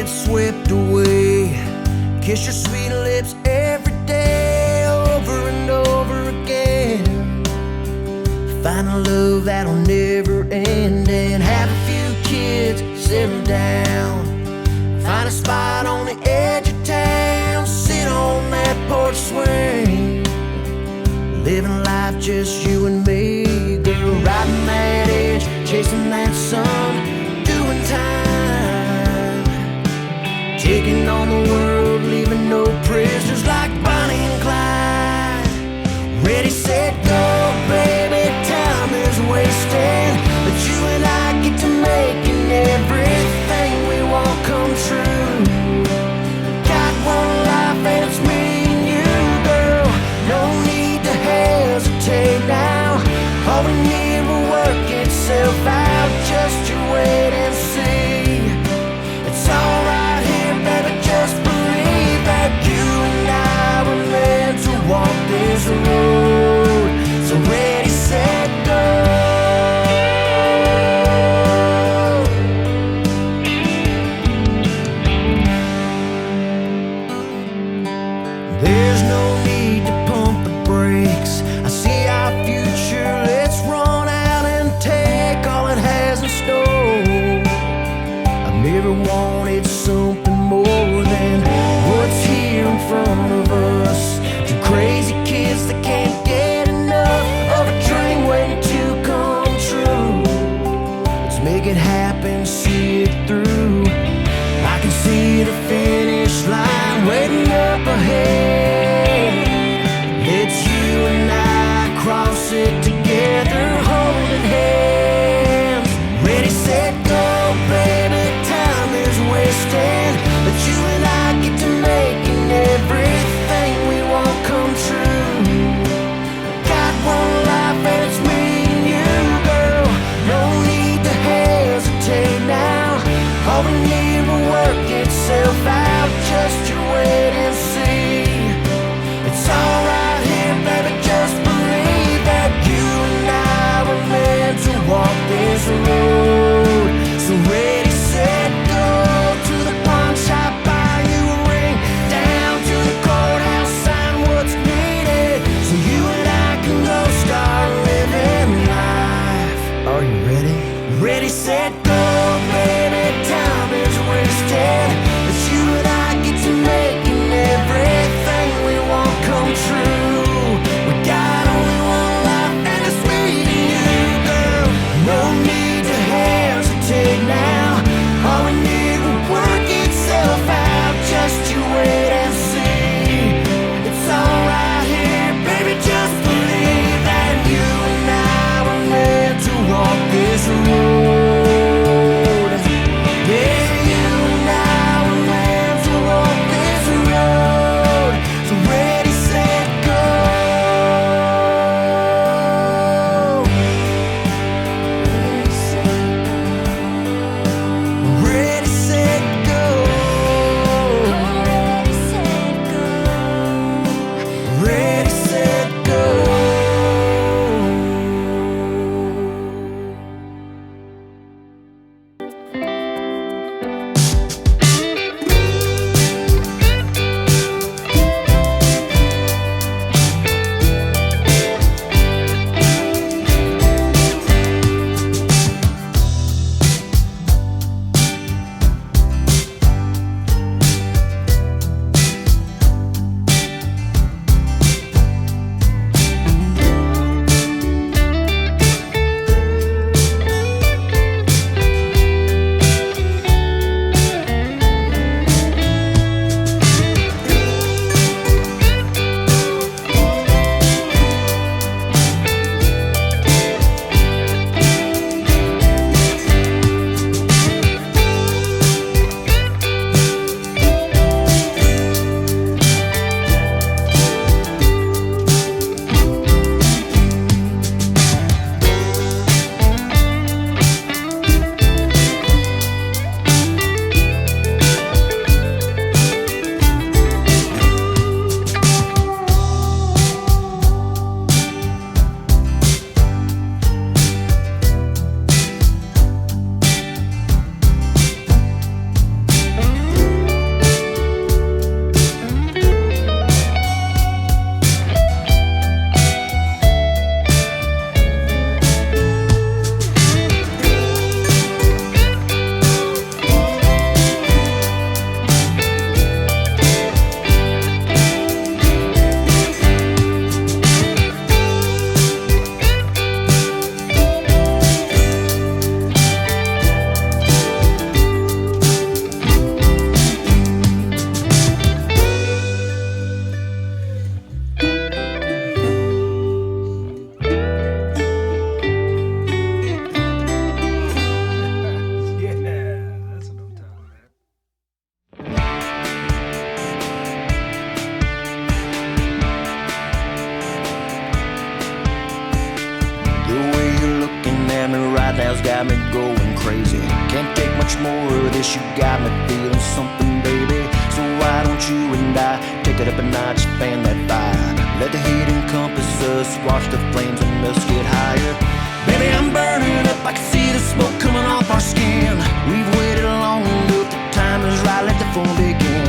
get swept away. Kiss your sweet lips every day, over and over again. Find a love that'll never end, and have a few kids, settle down. Find a spot on the edge of town, sit on that porch swing, living life just you and me, girl. Riding that edge, chasing that sun, doing time, taking on the world, leaving no prisoners like Bonnie and Clyde. Ready, set, go, baby, time is wasting, but you and I get to making everything we want come true. Got one life and it's me and you, girl. No need to hesitate now. All we need will work itself out. Just you wait and see. It's all right here, baby. Just believe that you and I were meant to walk this road. So ready, set, go. There's no need to pump the brakes. I see our future, let's run out and take all it has in store. I've never wanted something more than what's here in front of us. Two crazy kids that can't get enough of a dream waiting to come true. Let's make it happen, see it through. I can see the finish line waiting up ahead. It's you and I, cross it together, holding hands. Ready, set, go, baby, time is wasting, but you and I get to making everything we want come true. Got one life and it's me and you, girl. No need to hesitate now. All we need will work itself out. Just you wait and see. It's all right here, baby. Just believe that you and I were meant to walk this road. So ready, set, go. To the pawn shop, buy you a ring. Down to the courthouse, sign what's needed, so you and I can go start living life. Are you ready? Ready, set, go, baby. Time is wasted, but you and I get to making everything we want come true. We got only one life and it's me and you, girl. No need to hesitate. smile's got me going crazy. Can't take much more of this, you got me feeling something, baby. So why don't you and I take it up a notch, fan that fire? Let the heat encompass us, watch the flames and us get higher. Baby, I'm burning up, I can see the smoke coming off our skin. We've waited long enough, the time is right, let the fun begin.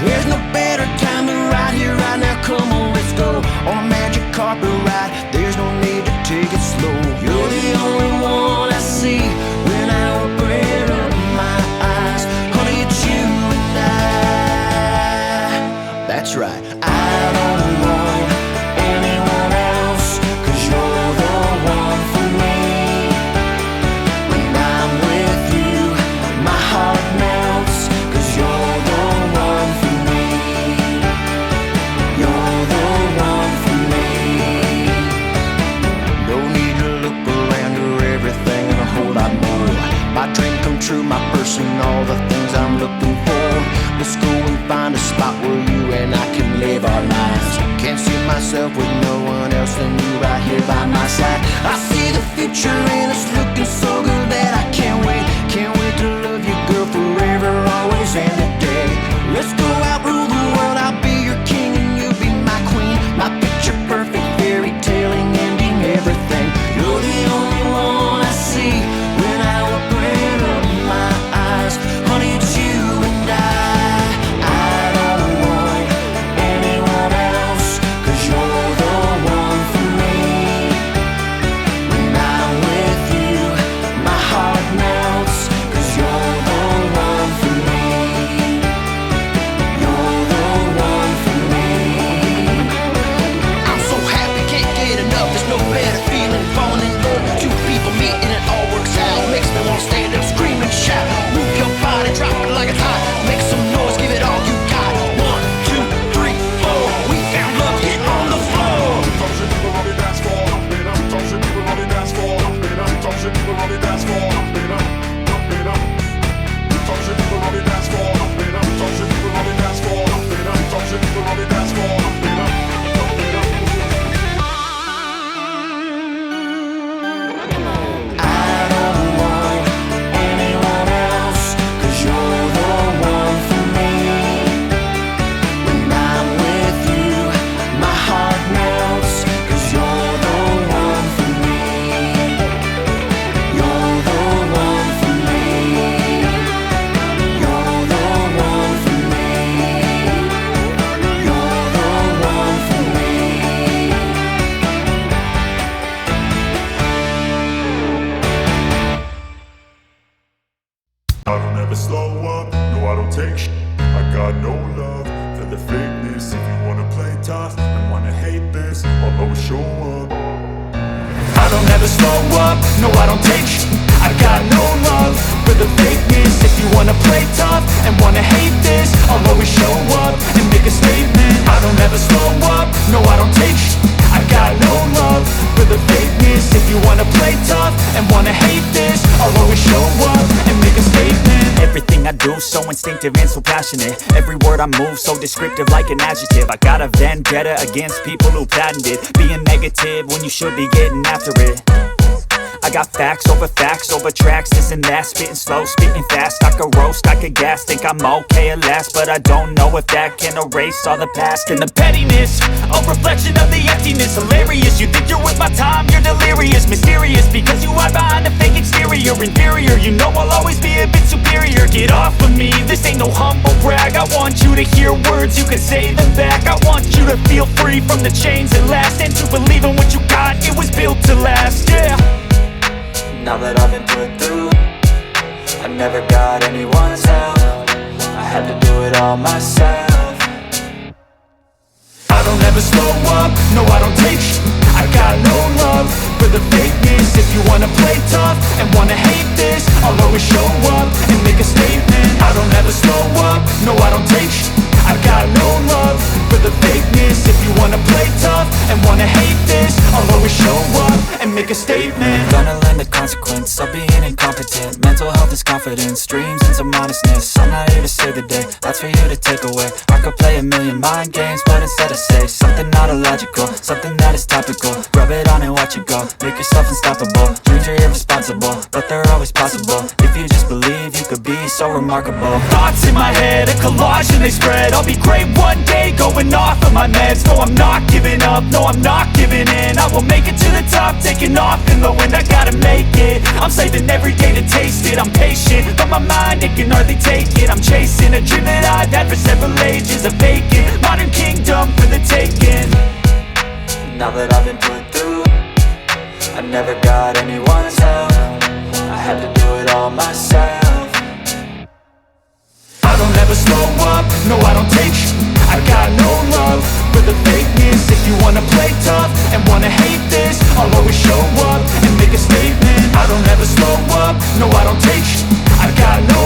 There's no better time than right here, right now, come on, let's go. On a magic carpet ride, there's no need to take it slow. You're the only one I see when I open up my eyes. Honey, it's you and I. That's right, I don't want anyone else, 'cause you're the one for me. When I'm with you, my heart melts, 'cause you're the one for me. You're the one for me. No need to look around, you're everything and a whole lot more. My dream come true, my person, all the things I'm looking for. Let's go and find a spot where you and I can live our lives. Can't see myself with no one else than you right here by my side. I see the future and it's looking so good that I can't wait. Can't wait to love you, girl, forever, always, and today. Let's go out, rule the world, I'll be your king and you'll be my queen. My picture perfect, fairy tailing, ending everything. You're the only one I see when I open up my eyes. Honey, it's you and I don't want anyone else, 'cause you're the one for me. When I'm with you, my heart melts, 'cause you're the one for me. You're the one for me. I'm so happy, can't get enough. There's no better feeling, falling in love. Two people meet and it all works out. Makes me wanna stand up, scream and shout. Move your body, drop it like it's hot. Make some noise, give it all you got. 1, 2, 3, 4. We found love, get on the floor. Touching people on the dance floor, pump it up. Touching people on the dance floor, pump it up. Touching people on the dance floor, pump it up, pump it up. Touching people on the dance floor, pump it up. Touching people on the dance floor, pump it up. Touching people on the dance floor, pump it up, pump it up. I don't want anyone else, 'cause you're the one for me. When I'm with you, my heart melts, 'cause you're the one for me. You're the one for me. You're the one for me. You're the one for me. I don't ever slow up, no I don't take sh**. I got no love for the fakeness. If you wanna play tough and wanna hate this, I'll always show up. I don't ever slow up, no I don't take sh**. I got no love for the fakeness. If you wanna play tough and wanna hate this, I'll always show up and make a statement. I don't ever slow up, no I don't take sh**. I got no love for the fakeness. If you wanna play tough and wanna hate this, I'll always show up and make a statement. Everything I do so instinctive and so passionate. Every word I move so descriptive like an adjective. I got a vendetta against people who patented being negative when you should be getting after it. I got facts over tracks, this and that. Spitting slow, spitting fast. I could roast, I could gas. Think I'm okay at last, but I don't know if that can erase all the past. And the pettiness, a reflection of the emptiness. Hilarious, you think you're with my time, you're delirious. Mysterious, because you hide behind a fake exterior. Inferior, you know I'll always be a bit superior. Get off of me, this ain't no humble brag. I want you to hear words, you can say them back. I want you to feel free from the chains that last, and to believe in what you got, it was built to last, yeah. Now that I've been put through, I never got anyone's help. I had to do it all myself. I don't ever slow up, no I don't take sh**. I got no love for the fakeness. If you wanna play tough and wanna hate this, I'll always show up and make a statement. I don't ever slow up, no I don't take sh**. I got no love for the fakeness. If you wanna play tough and wanna hate this, I'll always show up and make make a statement. Gonna learn the consequence of being incompetent. Mental health is confidence, dreams and some honestness. I'm not here to save the day, that's for you to take away. I could play a million mind games, but instead I say something not illogical, something that is topical. Rub it on and watch it go, make yourself unstoppable. Dreams are irresponsible, but they're always possible. If you just believe, you could be so remarkable. Thoughts in my head, a collage and they spread. I'll be great one day, going off of my meds. No, I'm not giving up, no, I'm not giving in. I will make it to the top, taking off in the wind. I gotta make it, I'm saving every day to taste it. I'm patient, but my mind, it can hardly take it. I'm chasing a dream that I've had for several ages. A vacant, modern kingdom for the taking. Now that I've been put through, I never got anyone's help. I had to do it all myself. I don't ever slow up, no I don't take sh**. I got no love for the fakeness. If you wanna play tough and wanna hate this, I'll always show up and make a statement. I don't ever slow up, no I don't take sh**. I got no